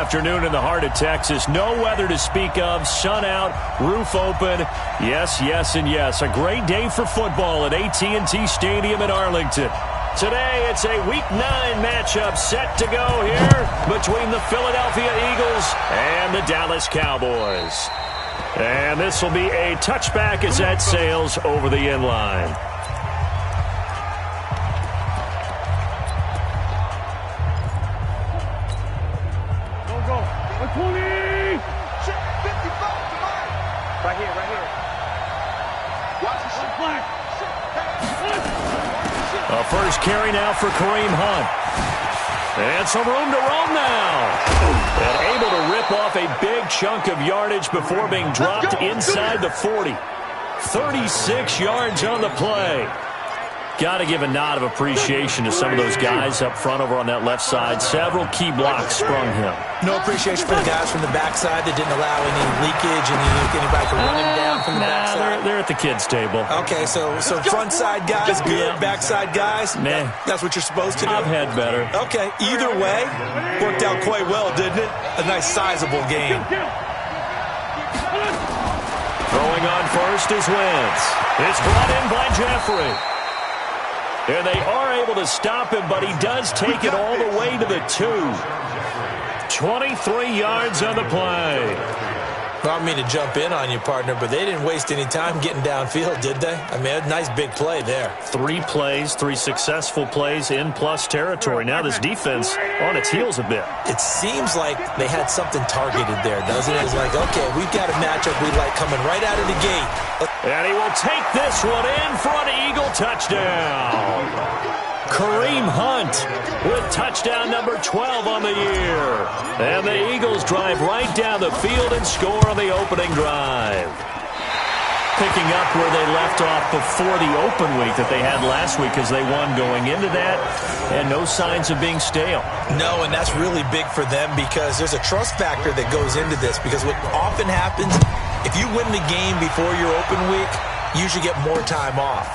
Afternoon in the heart of Texas. No weather to speak of. Sun out, roof open. Yes, yes, and yes. A great day for football at AT&T Stadium in Arlington. Today, it's a Week 9 matchup set to go here between the Philadelphia Eagles and the Dallas Cowboys. And this will be a touchback as that sails over the end line. A first carry now for Kareem Hunt. And some room to roam now. And able to rip off a big chunk of yardage before being dropped inside the 40. 36 yards on the play. Got to give a nod of appreciation to some of those guys up front over on that left side. Several key blocks sprung him. No appreciation for the guys from the backside that didn't allow any leakage and anybody could run him down from the backside. They're at the kids' table. Okay, so front side guys good, backside guys, nah. That's what you're supposed to do? I've had better. Okay, either way, worked out quite well, didn't it? A nice sizable game. Throwing on first is Wentz. It's brought in by Jeffrey. And they are able to stop him, but he does take it all the way to the 2. 23 yards on the play. Well, I don't mean to jump in on you, partner, but they didn't waste any time getting downfield, did they? I mean, a nice big play there. 3 plays, 3 successful plays in plus territory. Now this defense on its heels a bit. It seems like they had something targeted there, doesn't it? It's like, okay, we've got a matchup we like coming right out of the gate. And he will take this one in for an Eagle touchdown. Kareem Hunt with touchdown number 12 on the year. And the Eagles drive right down the field and score on the opening drive. Picking up where they left off before the open week that they had last week as they won going into that, and no signs of being stale. No, and that's really big for them because there's a trust factor that goes into this because what often happens, if you win the game before your open week, you usually get more time off.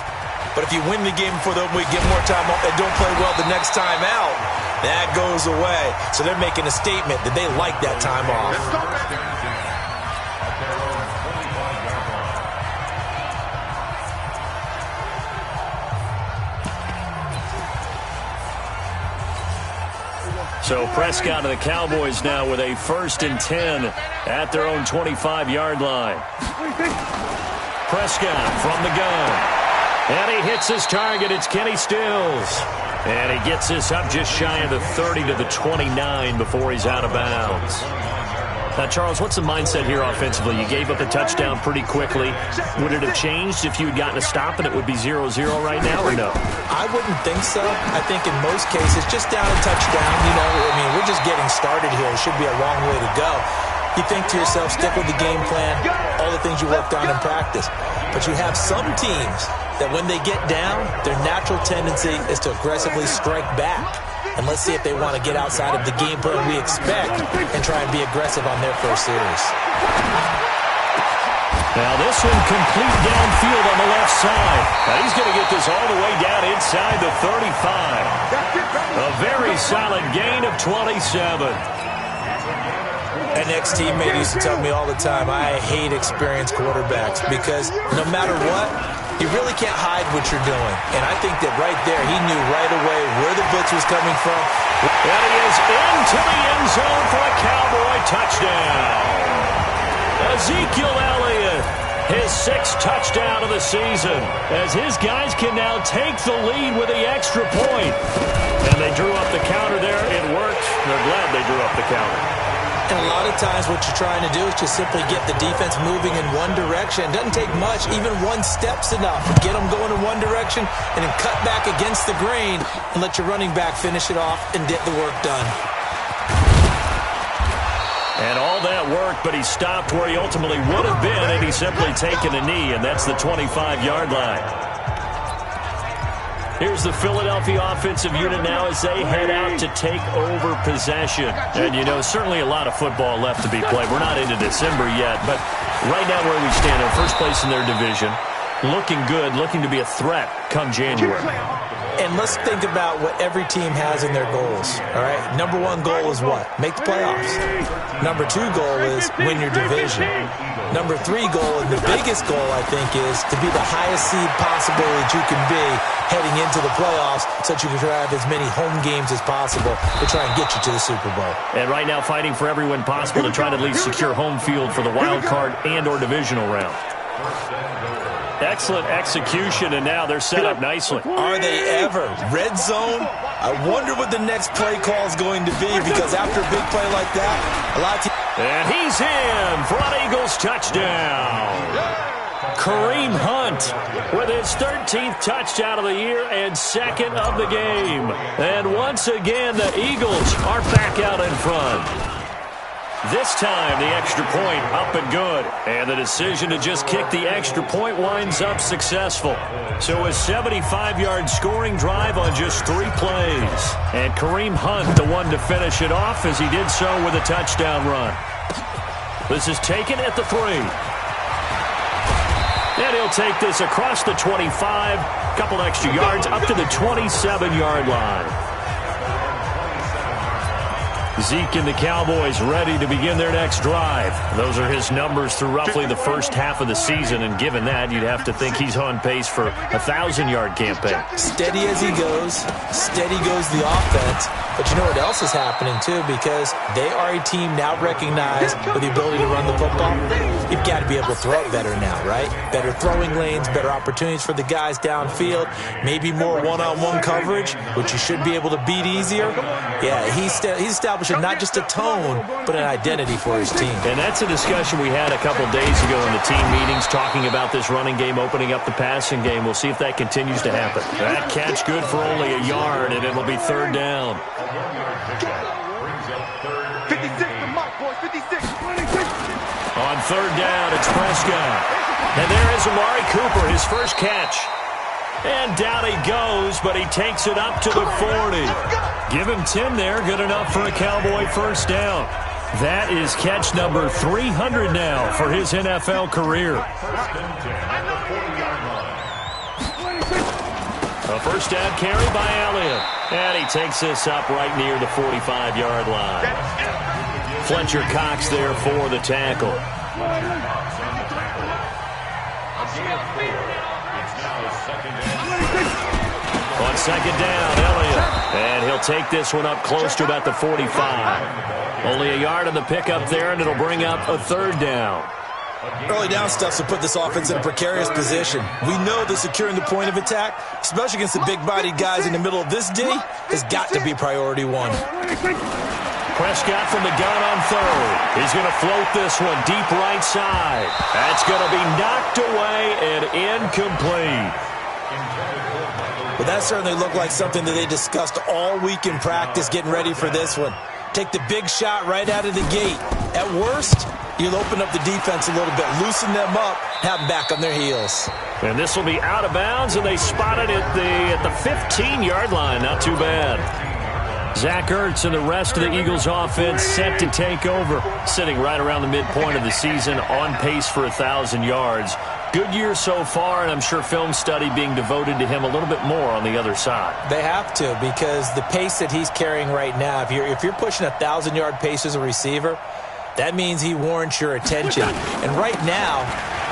But if you win the game before the open week, get more time off, and don't play well the next time out, that goes away. So they're making a statement that they like that time off. So Prescott and the Cowboys now with a 1st and 10 at their own 25-yard line. Prescott from the gun. And he hits his target. It's Kenny Stills. And he gets this up just shy of the 30 to the 29 before he's out of bounds. Now, Charles, what's the mindset here offensively? You gave up a touchdown pretty quickly. Would it have changed if you had gotten a stop and it would be 0-0 right now, or no? I wouldn't think so. I think in most cases, just down a touchdown, you know, I mean, we're just getting started here. It should be a long way to go. You think to yourself, stick with the game plan, all the things you worked on in practice. But you have some teams that when they get down, their natural tendency is to aggressively strike back. And let's see if they want to get outside of the game plan we expect and try and be aggressive on their first series. Now this one complete downfield on the left side. Now he's going to get this all the way down inside the 35. A very solid gain of 27. An ex-teammate used to tell me all the time, I hate experienced quarterbacks because no matter what, you really can't hide what you're doing. And I think that right there, he knew right away where the blitz was coming from. And he is into the end zone for a Cowboy touchdown. Ezekiel Elliott, his 6th touchdown of the season, as his guys can now take the lead with the extra point. And they drew up the counter there. It worked. They're glad they drew up the counter. And a lot of times what you're trying to do is just simply get the defense moving in one direction. It doesn't take much. Even one step's enough. Get them going in one direction and then cut back against the grain and let your running back finish it off and get the work done. And all that work, but he stopped where he ultimately would have been had he simply taken a knee, and that's the 25-yard line. Here's the Philadelphia offensive unit now as they head out to take over possession. And, you know, certainly a lot of football left to be played. We're not into December yet, but right now where we stand in first place in their division, looking good, looking to be a threat come January. And let's think about what every team has in their goals, all right? Number one goal is what? Make the playoffs. Number two goal is win your division. Number three goal, and the biggest goal, I think, is to be the highest seed possible that you can be heading into the playoffs so that you can have as many home games as possible to try and get you to the Super Bowl. And right now fighting for every win possible to try to at least secure home field for the wild card and or divisional round. Excellent execution, and now they're set up nicely. Are they ever? Red zone? I wonder what the next play call is going to be, because after a big play like that, a lot of teams... And he's in for an Eagles touchdown. Kareem Hunt with his 13th touchdown of the year and second of the game. And once again, the Eagles are back out in front. This time, the extra point up and good. And the decision to just kick the extra point winds up successful. So a 75-yard scoring drive on just 3 plays. And Kareem Hunt, the one to finish it off, as he did so with a touchdown run. This is taken at the 3. And he'll take this across the 25. Couple extra yards up to the 27-yard line. Zeke and the Cowboys ready to begin their next drive. Those are his numbers through roughly the first half of the season, and given that, you'd have to think he's on pace for a 1,000-yard campaign. Steady as he goes, steady goes the offense. But you know what else is happening, too, because they are a team now recognized with the ability to run the football. You've got to be able to throw it better now, right? Better throwing lanes, better opportunities for the guys downfield, maybe more one-on-one coverage, which you should be able to beat easier. Yeah, he's establishing not just a tone, but an identity for his team. And that's a discussion we had a couple days ago in the team meetings, talking about this running game opening up the passing game. We'll see if that continues to happen. That catch good for only a yard, and it'll be third down. 56 to Mike, boys, 56, 26. On third down, it's Prescott. And there is Amari Cooper, his first catch. And down he goes, but he takes it up to the 40. Give him 10 there, good enough for a Cowboy first down. That is catch number 300 now for his NFL career. A first down carry by Elliott. And he takes this up right near the 45-yard line. Fletcher Cox there for the tackle. On second down, Elliott. And he'll take this one up close to about the 45. Only a yard on the pickup there, and it'll bring up a third down. Early down stuff to put this offense in a precarious position. We know that securing the point of attack, especially against the big-bodied guys in the middle of this D, has got to be priority one. Prescott from the gun on third. He's going to float this one deep right side. That's going to be knocked away and incomplete. But that certainly looked like something that they discussed all week in practice, getting ready for this one. Take the big shot right out of the gate. At worst, you'll open up the defense a little bit, loosen them up, have them back on their heels. And this will be out of bounds, and they spot it at the 15-yard line. Not too bad. Zach Ertz and the rest of the Eagles offense set to take over, sitting right around the midpoint of the season, on pace for 1,000 yards. Good year so far, and I'm sure film study being devoted to him a little bit more on the other side. They have to, because the pace that he's carrying right now, if you're pushing 1,000-yard pace as a receiver, that means he warrants your attention. And right now,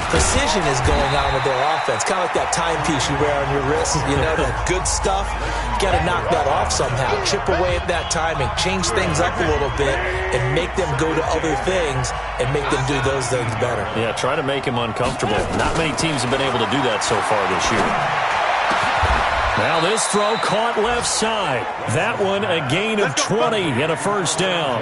precision is going on with their offense. Kind of like that timepiece you wear on your wrist. You know, that good stuff. You got to knock that off somehow. Chip away at that timing. Change things up a little bit and make them go to other things and make them do those things better. Yeah, try to make him uncomfortable. Not many teams have been able to do that so far this year. Now this throw caught left side. That one a gain of 20 and a first down.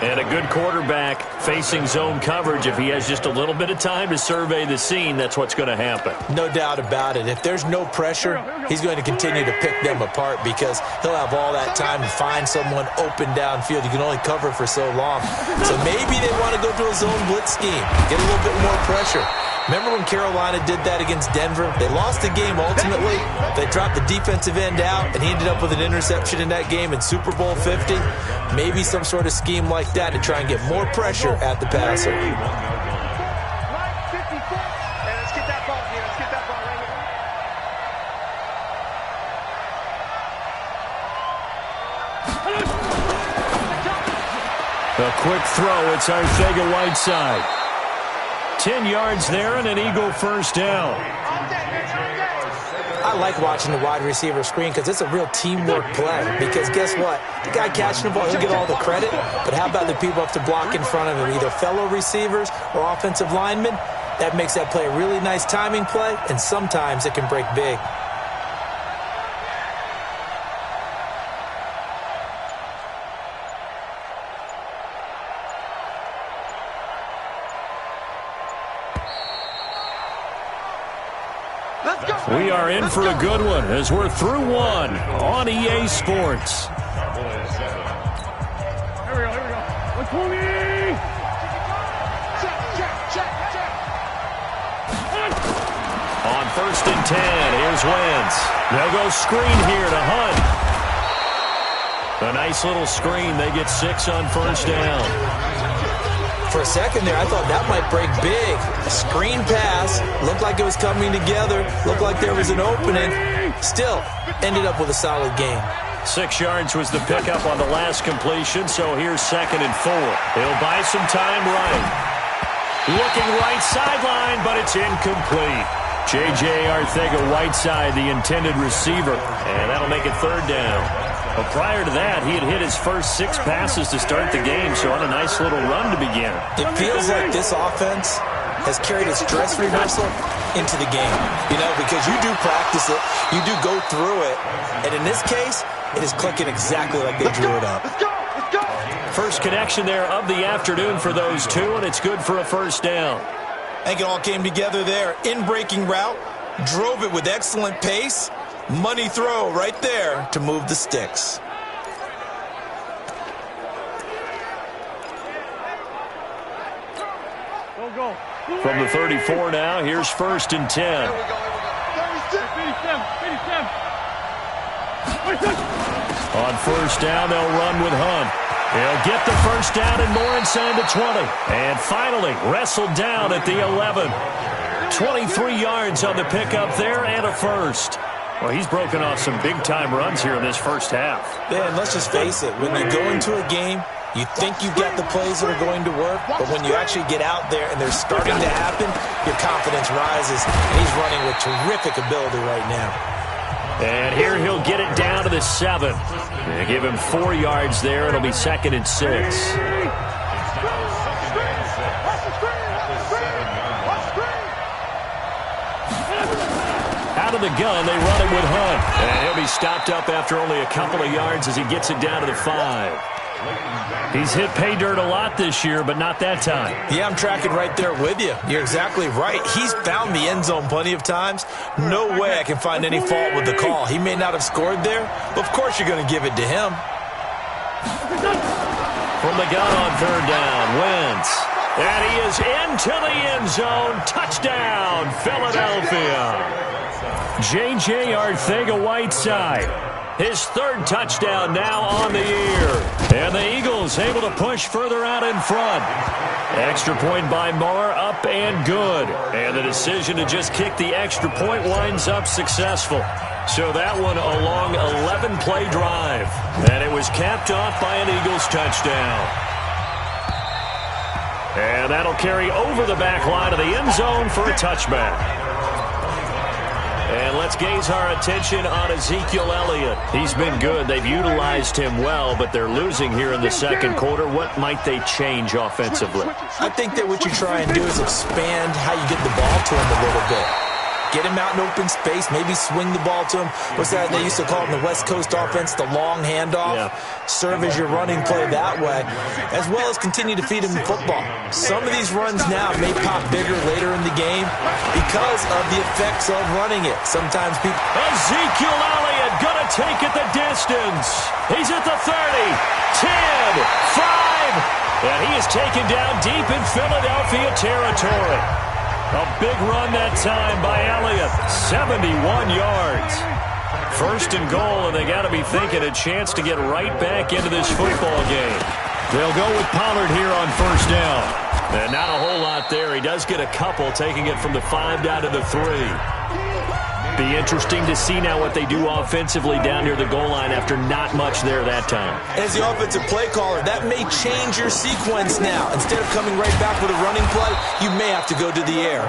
And a good quarterback facing zone coverage. If he has just a little bit of time to survey the scene, that's what's going to happen. No doubt about it. If there's no pressure, he's going to continue to pick them apart because he'll have all that time to find someone open downfield. You can only cover for so long. So maybe they want to go to a zone blitz scheme, get a little bit more pressure. Remember when Carolina did that against Denver? They lost the game ultimately. They dropped the defensive end out, and he ended up with an interception in that game in Super Bowl 50. Maybe some sort of scheme like that to try and get more pressure at the passer. A quick throw. It's Arcega-Whiteside. 10 yards there and an Eagle first down. I like watching the wide receiver screen because it's a real teamwork play. Because guess what? The guy catching the ball, he'll get all the credit. But how about the people have to block in front of him, either fellow receivers or offensive linemen? That makes that play a really nice timing play, and sometimes it can break big. We are in for a good one as we're through one on EA Sports. Here we go. Let's move it. Check. On 1st and 10, here's Wentz. They'll go screen here to Hunt. A nice little screen. They get 6 on 1st down. For a second there, I thought that might break big. A screen pass. Looked like it was coming together. Looked like there was an opening. Still, ended up with a solid game. 6 yards was the pickup on the last completion, so here's 2nd and 4. He'll buy some time running. Looking right sideline, but it's incomplete. J.J. Arcega-Whiteside, the intended receiver, and that'll make it 3rd down. But prior to that, he had hit his first 6 passes to start the game, so on a nice little run to begin. It feels like this offense has carried its dress rehearsal into the game. You know, because you do practice it, you do go through it, and in this case, it is clicking exactly like they drew it up. Let's go. First connection there of the afternoon for those two, and it's good for a 1st down. I think it all came together there. In-breaking route, drove it with excellent pace. Money throw right there to move the sticks. Go. From the 34 now, here's 1st and 10. Here we go. 37. On 1st down, they'll run with Hunt. He'll get the 1st down and more inside the 20. And finally, wrestled down at the 11. 23 yards on the pickup there and a first. Well, he's broken off some big-time runs here in this first half. Yeah, and let's just face it. When you go into a game, you think you've got the plays that are going to work, but when you actually get out there and they're starting to happen, your confidence rises. And he's running with terrific ability right now. And here he'll get it down to the 7. They give him 4 yards there. It'll be 2nd and 6. Out of the gun, they run it with Hunt. And he'll be stopped up after only a couple of yards as he gets it down to the 5. He's hit pay dirt a lot this year, but not that time. Yeah, I'm tracking right there with you. You're exactly right. He's found the end zone plenty of times. No way I can find any fault with the call. He may not have scored there, but of course you're going to give it to him. From the gun on 3rd down, Wentz. And he is into the end zone. Touchdown, Philadelphia. J.J. Arcega-Whiteside. His 3rd touchdown now on the year. And the Eagles able to push further out in front. Extra point by Marr, up and good. And the decision to just kick the extra point winds up successful. So that one a long 11-play drive. And it was capped off by an Eagles touchdown. And that'll carry over the back line of the end zone for a touchback. And let's gaze our attention on Ezekiel Elliott. He's been good. They've utilized him well, but they're losing here in the 2nd quarter. What might they change offensively? I think that what you try and do is expand how you get the ball to him a little bit. Get him out in open space, maybe swing the ball to him. What's that they used to call it in the West Coast offense, the long handoff? Yeah. Serve as your running play that way, as well as continue to feed him the football. Some of these runs now may pop bigger later in the game because of the effects of running it. Sometimes people... Ezekiel Elliott gonna take it the distance. He's at the 30, 10, 5, and he is taken down deep in Philadelphia territory. A big run that time by Elliott, 71 yards. 1st and goal, and they got to be thinking a chance to get right back into this football game. They'll go with Pollard here on 1st down. And not a whole lot there. He does get a couple, taking it from the 5 down to the 3. Be interesting to see now what they do offensively down near the goal line after not much there that time. As the offensive play caller, that may change your sequence now. Instead of coming right back with a running play, you may have to go to the air.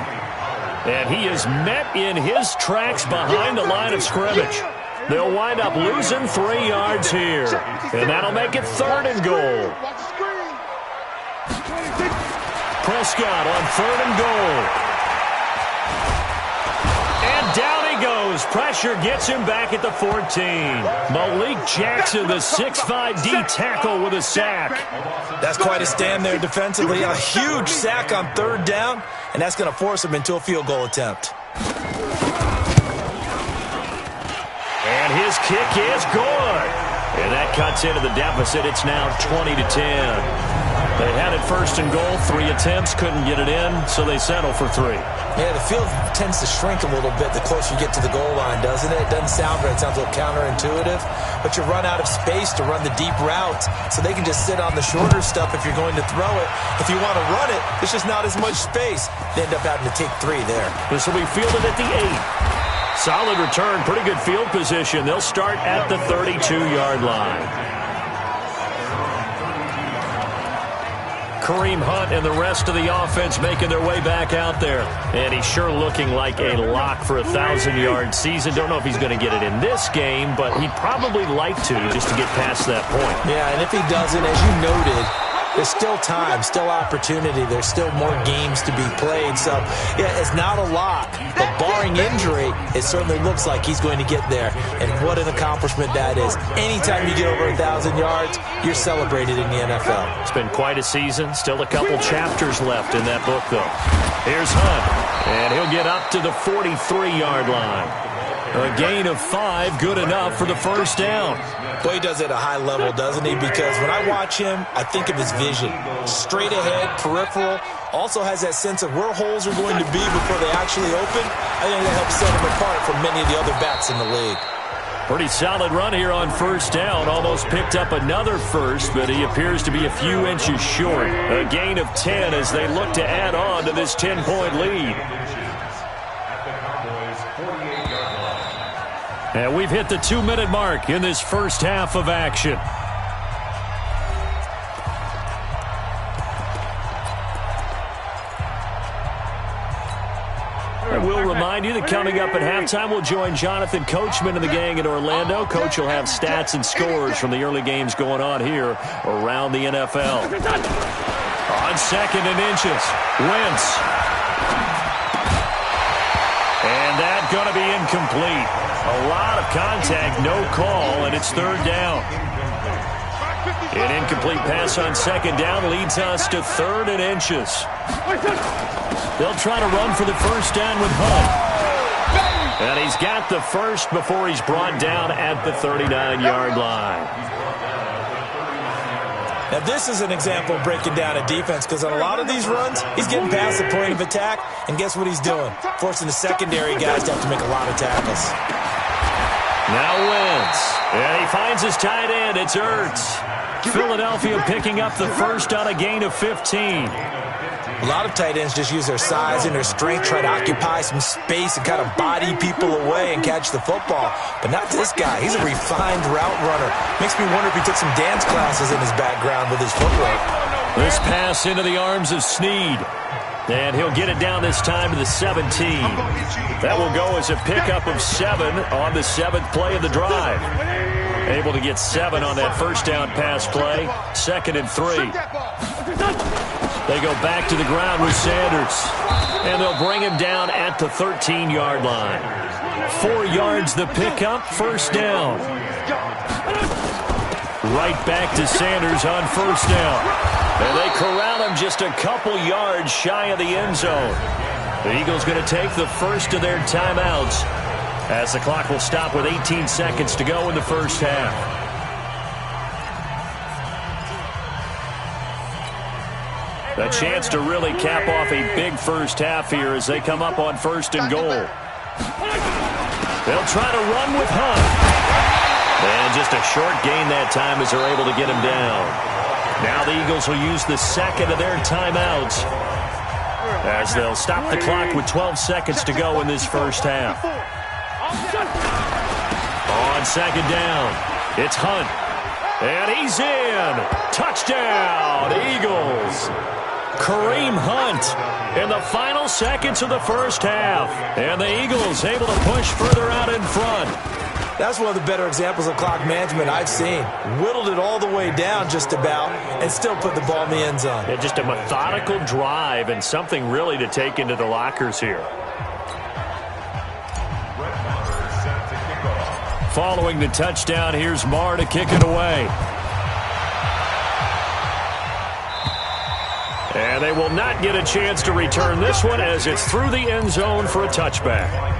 And he is met in his tracks behind the line of scrimmage. They'll wind up losing 3 yards here. And that'll make it 3rd and goal. Prescott on 3rd and goal. And down he goes. Pressure gets him back at the 14. Malik Jackson, the 6'5" D tackle with a sack. That's quite a stand there defensively. A huge sack on 3rd down, and that's going to force him into a field goal attempt. And his kick is good. And that cuts into the deficit. It's now 20-10. They had it 1st and goal, 3 attempts, couldn't get it in, so they settle for 3. Yeah, the field tends to shrink a little bit the closer you get to the goal line, doesn't it? It doesn't sound right. It sounds a little counterintuitive, but you run out of space to run the deep routes, so they can just sit on the shorter stuff if you're going to throw it. If you want to run it, there's just not as much space. They end up having to take 3 there. This will be fielded at the 8. Solid return, pretty good field position. They'll start at the 32-yard line. Kareem Hunt and the rest of the offense making their way back out there. And he's sure looking like a lock for a 1,000-yard season. Don't know if he's going to get it in this game, but he'd probably like to just to get past that point. Yeah, and if he doesn't, as you noted, there's still time, still opportunity. There's still more games to be played. So, yeah, it's not a lock. But barring injury, it certainly looks like he's going to get there. And what an accomplishment that is. Anytime you get over 1,000 yards, you're celebrated in the NFL. It's been quite a season. Still a couple chapters left in that book, though. Here's Hunt. And he'll get up to the 43-yard line. A gain of 5, good enough for the 1st down. Boy, he does it at a high level, doesn't he? Because when I watch him, I think of his vision. Straight ahead, peripheral. Also has that sense of where holes are going to be before they actually open. I think that helps set him apart from many of the other backs in the league. Pretty solid run here on 1st down. Almost picked up another first, but he appears to be a few inches short. A gain of 10 as they look to add on to this 10-point lead. And we've hit the 2-minute mark in this first half of action. And we'll remind you that coming up at halftime, we'll join Jonathan Coachman and the gang in Orlando. Coach will have stats and scores from the early games going on here around the NFL. On 2nd and inches, Wentz. And that's going to be incomplete. A lot of contact, no call, and it's 3rd down. An incomplete pass on 2nd down leads us to 3rd and inches. They'll try to run for the 1st down with Hunt. And he's got the first before he's brought down at the 39-yard line. Now, this is an example of breaking down a defense because on a lot of these runs, he's getting past the point of attack, and guess what he's doing? Forcing the secondary guys to have to make a lot of tackles. Now Wentz. And he finds his tight end. It's Ertz. Philadelphia picking up the first on a gain of 15. A lot of tight ends just use their size and their strength, try to occupy some space and kind of body people away and catch the football. But not this guy. He's a refined route runner. Makes me wonder if he took some dance classes in his background with his footwork. This pass into the arms of Snead. And he'll get it down this time to the 17. That will go as a pickup of 7 on the 7th play of the drive. Able to get 7 on that 1st down pass play. 2nd and 3. They go back to the ground with Sanders. And they'll bring him down at the 13-yard line. 4 yards the pickup, 1st down. Right back to Sanders on 1st down. And they corral him just a couple yards shy of the end zone. The Eagles going to take the first of their timeouts as the clock will stop with 18 seconds to go in the first half. A chance to really cap off a big first half here as they come up on 1st and goal. They'll try to run with Hunt. And just a short gain that time as they're able to get him down. Now the Eagles will use the 2nd of their timeouts as they'll stop the clock with 12 seconds to go in this first half. On second down, it's Hunt. And he's in. Touchdown, Eagles. Kareem Hunt in the final seconds of the first half. And the Eagles able to push further out in front. That's one of the better examples of clock management I've seen. Whittled it all the way down just about and still put the ball in the end zone. Yeah, just a methodical drive and something really to take into the lockers here. Following the touchdown, here's Marr to kick it away. And they will not get a chance to return this one as it's through the end zone for a touchback.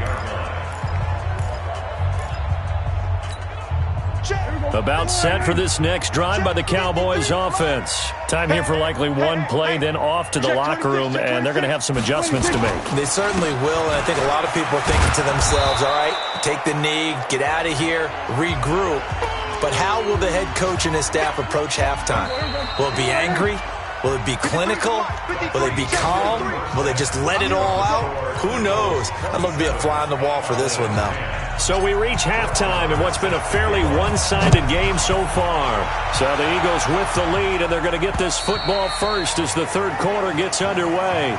About set for this next drive by the Cowboys offense. Time here for likely one play, then off to the locker room, and they're going to have some adjustments to make. They certainly will, and I think a lot of people are thinking to themselves, all right, take the knee, get out of here, regroup. But how will the head coach and his staff approach halftime? Will it be angry? Will it be clinical? Will they be calm? Will they just let it all out? Who knows? I'd love to be a fly on the wall for this one, though. So we reach halftime in what's been a fairly one-sided game so far. So the Eagles with the lead, and they're going to get this football first as the third quarter gets underway.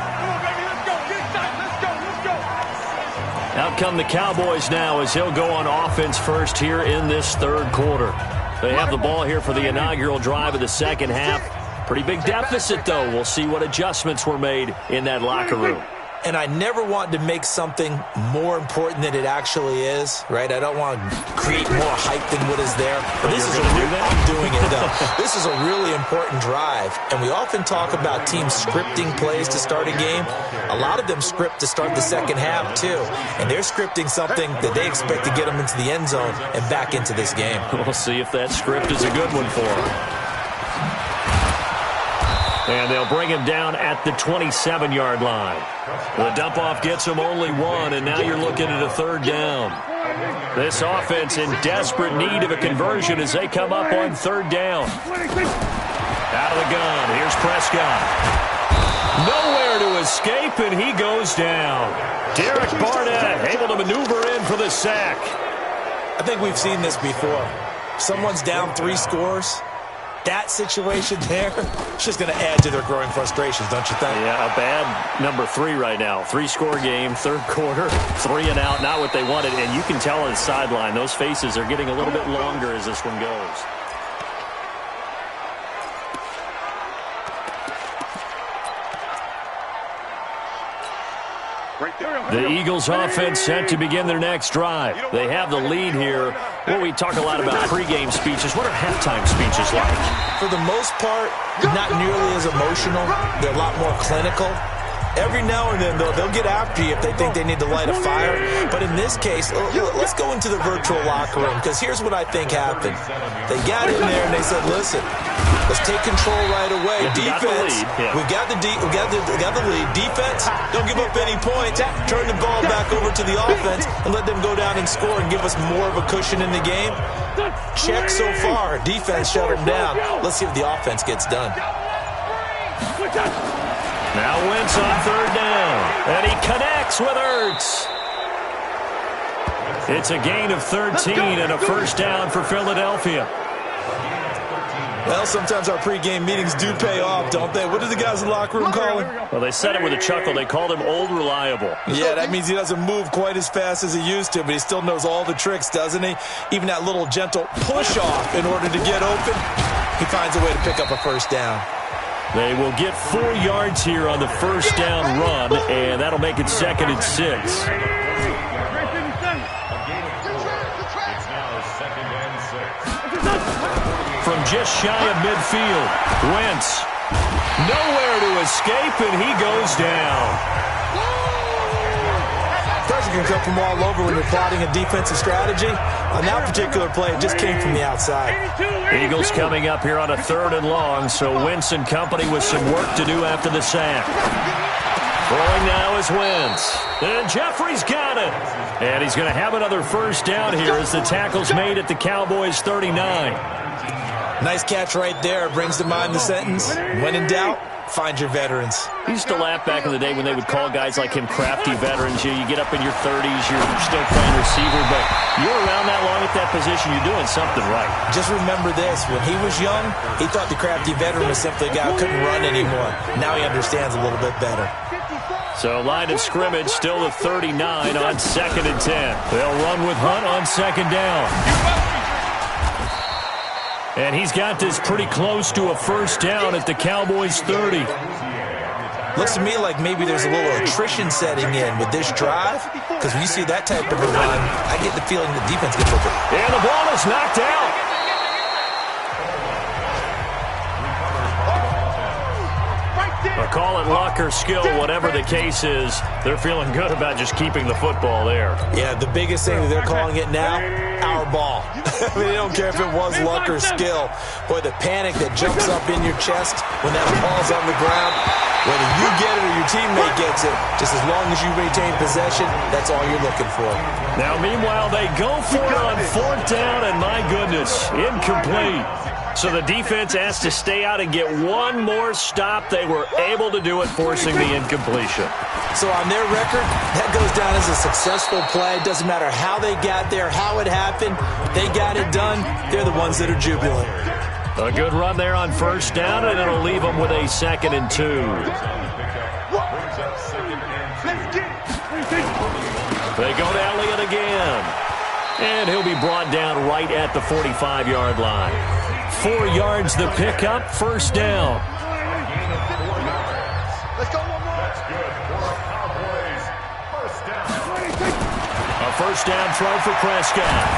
Out come the Cowboys now as he'll go on offense first here in this third quarter. They have the ball here for the inaugural drive of the second half. Pretty big deficit, though. We'll see what adjustments were made in that locker room. And I never want to make something more important than it actually is, right? I don't want to create more hype than what is there. But this is I'm doing it, though. This is a really important drive. And we often talk about teams scripting plays to start a game. A lot of them script to start the second half, too. And they're scripting something that they expect to get them into the end zone and back into this game. We'll see if that script is a good one for them. And they'll bring him down at the 27-yard line. The dump-off gets him only one, and now you're looking at a third down. This offense in desperate need of a conversion as they come up on third down. Out of the gun, here's Prescott. Nowhere to escape, and he goes down. Derek Barnett able to maneuver in for the sack. I think we've seen this before. Someone's down 3 scores. That situation there, it's just going to add to their growing frustrations, don't you think? Yeah, a bad number 3 right now. 3-score game, third quarter, 3 and out, not what they wanted. And you can tell on the sideline, those faces are getting a little bit longer as this one goes. The Eagles offense set to begin their next drive. They have the lead here. Well, we talk a lot about pregame speeches. What are halftime speeches like? For the most part, not nearly as emotional. They're a lot more clinical. Every now and then, though, they'll get after you if they think they need to light a fire. But in this case, let's go into the virtual locker room, because here's what I think happened. They got in there and they said, listen, let's take control right away. Defense, we got the lead. Defense, don't give up any points. Turn the ball back over to the offense and let them go down and score and give us more of a cushion in the game. Check so far. Defense shut them down. Let's see if the offense gets done. Now Wentz on third down, and he connects with Ertz. It's a gain of 13 and a first down for Philadelphia. Well, sometimes our pregame meetings do pay off, don't they? What do the guys in the locker room call him? Well, they said it with a chuckle. They called him Old Reliable. Yeah, that means he doesn't move quite as fast as he used to, but he still knows all the tricks, doesn't he? Even that little gentle push-off in order to get open, he finds a way to pick up a first down. They will get 4 yards here on the first down run, and that'll make it 2nd and 6. From just shy of midfield, Wentz. Nowhere to escape, and he goes down. Pressure can come from all over when you're plotting a defensive strategy. On that particular play, it just came from the outside. Eagles coming up here on a 3rd and long, so Wentz and company with some work to do after the sack. Throwing now is Wentz. And Jeffrey's got it. And he's going to have another first down here as the tackle's made at the Cowboys' 39. Nice catch right there. Brings to mind the sentence, when in doubt, find your veterans. He used to laugh back in the day when they would call guys like him crafty veterans. You get up in your 30s, you're still playing receiver, but you're around that long at that position, you're doing something right. Just remember this. When he was young, he thought the crafty veteran was simply a guy who couldn't run anymore. Now he understands a little bit better. So line of scrimmage still the 39 on 2nd and 10. They'll run with Hunt on 2nd down. And he's got this pretty close to a first down at the Cowboys' 30. Looks to me like maybe there's a little attrition setting in with this drive, because when you see that type of a run, I get the feeling the defense gets over. And the ball is knocked out. Call it luck or skill, whatever the case is, they're feeling good about just keeping the football there. Yeah, the biggest thing that they're calling it now, our ball. I mean, they don't care if it was luck or skill. Boy, the panic that jumps up in your chest when that ball's on the ground, whether you get it or your teammate gets it, just as long as you retain possession, that's all you're looking for. Now, meanwhile, they go for it on 4th down, and my goodness, incomplete. So the defense has to stay out and get one more stop. They were able to do it, forcing the incompletion. So on their record, that goes down as a successful play. Doesn't matter how they got there, how it happened. They got it done. They're the ones that are jubilant. A good run there on 1st down, and it'll leave them with a 2nd and 2. They go to Elliott again. And he'll be brought down right at the 45-yard line. 4 yards the pickup, 1st down. Let's go one more. A 1st down throw for Prescott.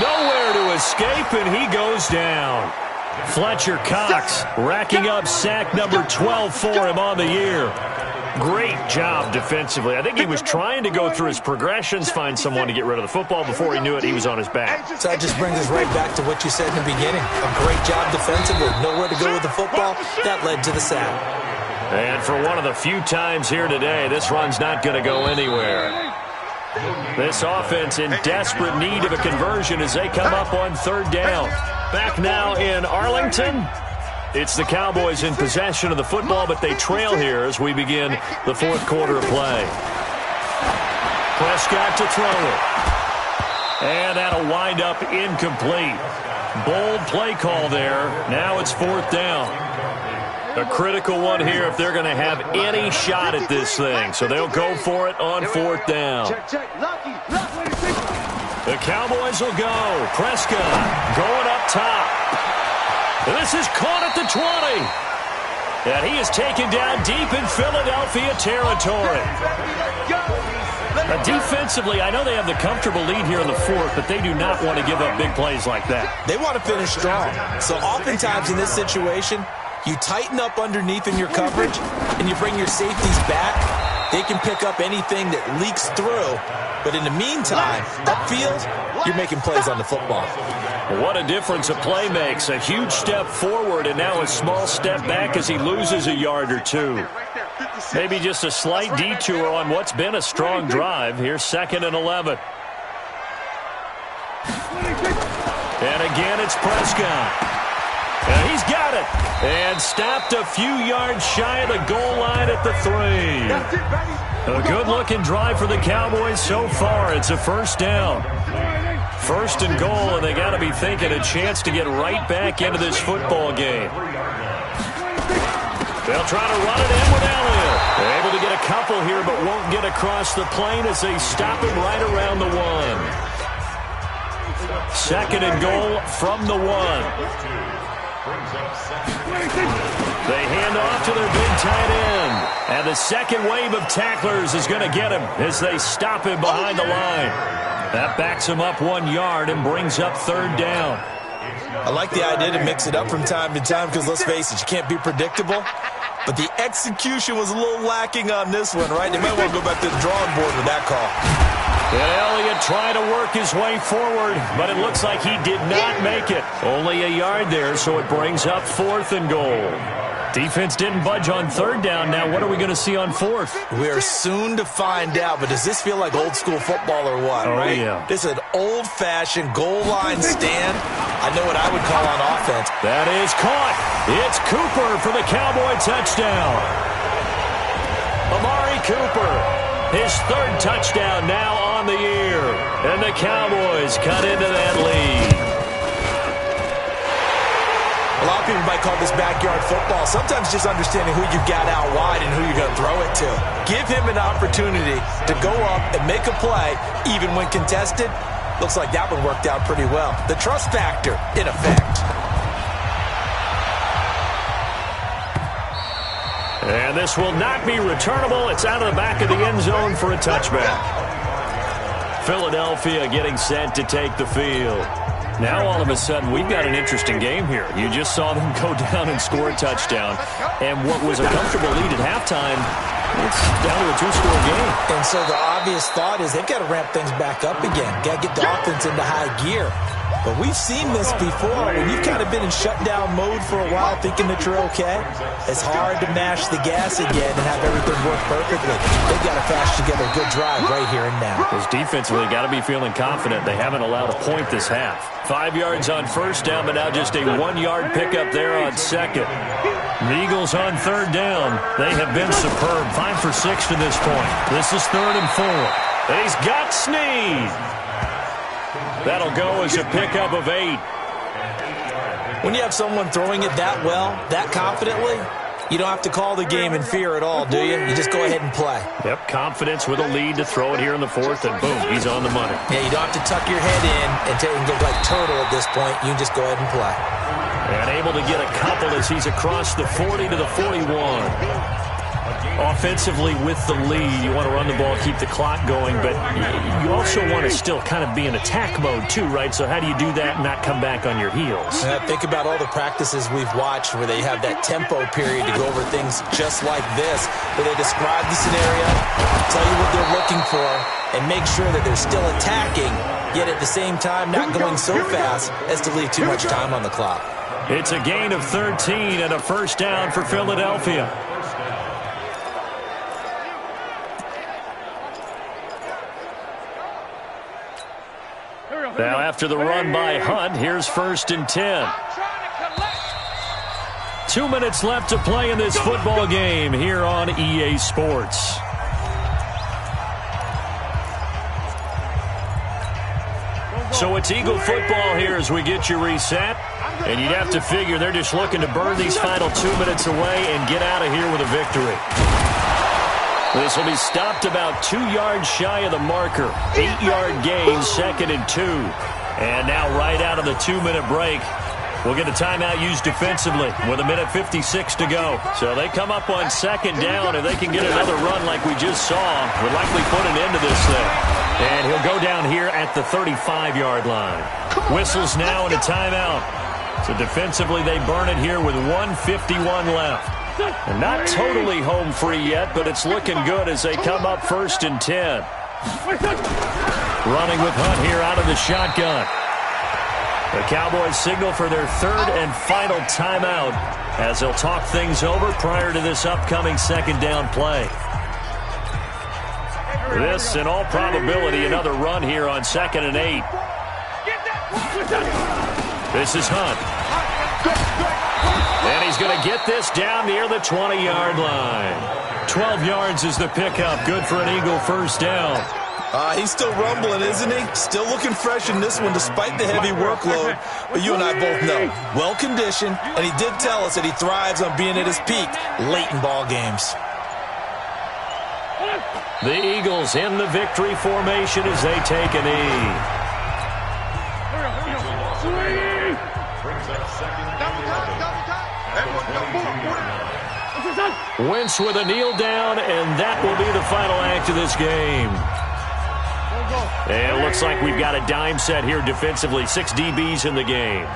Nowhere to escape, and he goes down. Fletcher Cox racking up sack number 12 for him on the year. Great job defensively. I think he was trying to go through his progressions, find someone to get rid of the football. Before he knew it, he was on his back. So that just brings us right back to what you said in the beginning. A great job defensively. Nowhere to go with the football. That led to the sack. And for one of the few times here today, this run's not going to go anywhere. This offense in desperate need of a conversion as they come up on 3rd down. Back now in Arlington. It's the Cowboys in possession of the football, but they trail here as we begin the 4th quarter of play. Prescott to throw it. And that'll wind up incomplete. Bold play call there. Now it's 4th down. A critical one here if they're going to have any shot at this thing. So they'll go for it on 4th down. The Cowboys will go. Prescott going up top. And this is caught at the 20. And he is taken down deep in Philadelphia territory. Defensively, I know they have the comfortable lead here in the 4th, but they do not want to give up big plays like that. They want to finish strong. So oftentimes in this situation, you tighten up underneath in your coverage, and you bring your safeties back. They can pick up anything that leaks through. But in the meantime, upfield, you're making plays on the football. What a difference a play makes. A huge step forward and now a small step back as he loses a yard or two. Maybe just a slight detour on what's been a strong drive. Here's 2nd and 11. And again, it's Prescott. And he's got it. And stopped a few yards shy of the goal line at the 3. A good-looking drive for the Cowboys so far. It's a 1st down. 1st and goal, and they got to be thinking a chance to get right back into this football game. They'll try to run it in with Elliott. They're able to get a couple here, but won't get across the plane as they stop him right around the 1. 2nd and goal from the 1. They hand off to their big tight end. And the second wave of tacklers is going to get him as they stop him behind the line. That backs him up 1 yard and brings up 3rd down. I like the idea to mix it up from time to time because, let's face it, you can't be predictable. But the execution was a little lacking on this one, right? They might want to go back to the drawing board with that call. And Elliott trying to work his way forward, but it looks like he did not make it. Only a yard there, so it brings up 4th and goal. Defense didn't budge on 3rd down. Now what are we going to see on 4th? We are soon to find out, but does this feel like old school football or what, right? Yeah. This is an old-fashioned goal line stand. I know what I would call on offense. That is caught. It's Cooper for the Cowboy touchdown. Amari Cooper, his third touchdown now on the year. And the Cowboys cut into that lead. A lot of people might call this backyard football. Sometimes just understanding who you got out wide and who you're going to throw it to. Give him an opportunity to go up and make a play, even when contested. Looks like that one worked out pretty well. The trust factor in effect. And this will not be returnable. It's out of the back of the end zone for a touchback. Philadelphia getting set to take the field. Now, all of a sudden, we've got an interesting game here. You just saw them go down and score a touchdown. And what was a comfortable lead at halftime, it's down to a two-score game. And so the obvious thought is they've got to ramp things back up again. Got to get the offense into high gear. But we've seen this before. When you've kind of been in shutdown mode for a while thinking that you're okay, it's hard to mash the gas again and have everything work perfectly. They've got to flash together a good drive right here and now. Because defensively, got to be feeling confident. They haven't allowed a point this half. 5 yards on first down, but now just a 1-yard pickup there on second. The Eagles on third down. They have been superb. 5 for 6 to this point. This is 3rd and 4. And he's got Snead. That'll go as a pickup of 8. When you have someone throwing it that well, that confidently, you don't have to call the game in fear at all, do you? You just go ahead and play. Yep, confidence with a lead to throw it here in the 4th, and boom, he's on the money. Yeah, you don't have to tuck your head in and go like turtle at this point. You can just go ahead and play. And able to get a couple as he's across the 40 to the 41. Offensively with the lead, you want to run the ball, keep the clock going, but you also want to still kind of be in attack mode too, right? So how do you do that and not come back on your heels? Think about all the practices we've watched where they have that tempo period to go over things just like this, where they describe the scenario, tell you what they're looking for, and make sure that they're still attacking, yet at the same time not going so fast as to leave too much time on the clock. It's a gain of 13 and a first down for Philadelphia. Now after the run by Hunt, here's 1st and 10. 2 minutes left to play in this football game here on EA Sports. So it's Eagle football here as we get you reset. And you'd have to figure they're just looking to burn these final 2 minutes away and get out of here with a victory. This will be stopped about 2 yards shy of the marker. 8-yard gain, 2nd and 2. And now right out of the 2-minute break, we'll get a timeout used defensively with 1:56 to go. So they come up on 2nd down. If they can get another run like we just saw, would likely put an end to this thing. And he'll go down here at the 35-yard line. Whistles now and a timeout. So defensively, they burn it here with 1:51 left. And not totally home free yet, but it's looking good as they come up 1st and 10. Running with Hunt here out of the shotgun. The Cowboys signal for their 3rd and final timeout as they'll talk things over prior to this upcoming 2nd down play. This, in all probability, another run here on 2nd and 8. This is Hunt. And he's going to get this down near the 20-yard line. 12 yards is the pickup. Good for an Eagle first down. He's still rumbling, isn't he? Still looking fresh in this one despite the heavy workload. But you and I both know, well-conditioned, and he did tell us that he thrives on being at his peak late in ball games. The Eagles in the victory formation as they take a knee. Wentz with a kneel down, and that will be the final act of this game. And it looks like we've got a dime set here defensively. 6 DBs in the game.